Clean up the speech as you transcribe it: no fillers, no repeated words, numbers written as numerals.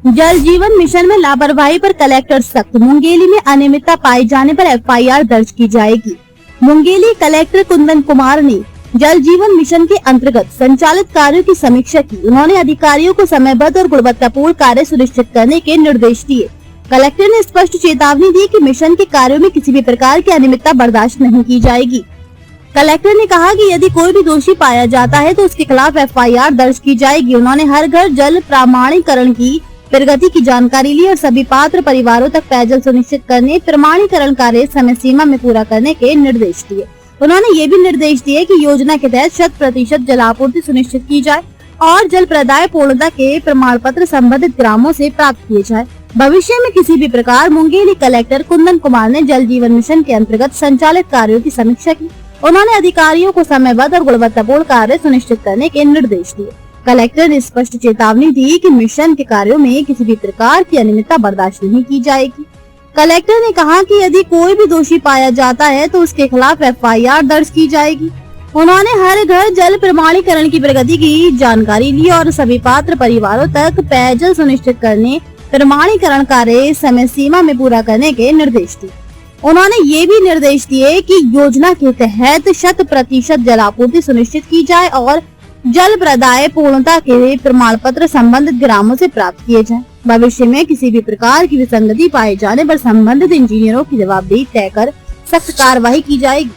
जल जीवन मिशन में लापरवाही पर कलेक्टर सख्त। मुंगेली में अनियमितता पाए जाने पर एफआईआर दर्ज की जाएगी। मुंगेली कलेक्टर कुंदन कुमार ने जल जीवन मिशन के अंतर्गत संचालित कार्यों की समीक्षा की। उन्होंने अधिकारियों को समयबद्ध और गुणवत्तापूर्ण कार्य सुनिश्चित करने के निर्देश दिए। कलेक्टर ने स्पष्ट चेतावनी दी कि मिशन के कार्यों में किसी भी प्रकार की अनियमितता बर्दाश्त नहीं की जाएगी। कलेक्टर ने कहा कि यदि कोई भी दोषी पाया जाता है तो उसके खिलाफ एफआईआर दर्ज की जाएगी। उन्होंने हर घर जल प्रमाणीकरण की प्रगति की जानकारी ली और सभी पात्र परिवारों तक पेयजल सुनिश्चित करने प्रमाणीकरण कार्य समय सीमा में पूरा करने के निर्देश दिए। उन्होंने ये भी निर्देश दिए कि योजना के तहत 100% जलापूर्ति सुनिश्चित की जाए और जल प्रदाय पूर्णता के प्रमाण पत्र संबंधित ग्रामों से प्राप्त किए जाए। भविष्य में किसी भी प्रकार मुंगेली कलेक्टर कुंदन कुमार ने जल जीवन मिशन के अंतर्गत संचालित कार्यों की समीक्षा की। उन्होंने अधिकारियों को समयबद्ध और गुणवत्तापूर्ण कार्य सुनिश्चित करने के निर्देश दिए। कलेक्टर ने स्पष्ट चेतावनी दी कि मिशन के कार्यों में किसी भी प्रकार की अनियमितता बर्दाश्त नहीं की जाएगी। कलेक्टर ने कहा कि यदि कोई भी दोषी पाया जाता है तो उसके खिलाफ एफआईआर दर्ज की जाएगी। उन्होंने हर घर जल प्रमाणीकरण की प्रगति की जानकारी ली और सभी पात्र परिवारों तक पेयजल सुनिश्चित करने प्रमाणीकरण कार्य समय सीमा में पूरा करने के निर्देश दिए। उन्होंने ये भी निर्देश दिए कि योजना के तहत 100% जलापूर्ति सुनिश्चित की जाए और जल प्रदाय पूर्णता के प्रमाण पत्र संबंधित ग्रामों से प्राप्त किए जाएं। भविष्य में किसी भी प्रकार की विसंगति पाए जाने पर संबंधित इंजीनियरों की जवाबदेही तय कर सख्त कार्रवाई की जाएगी।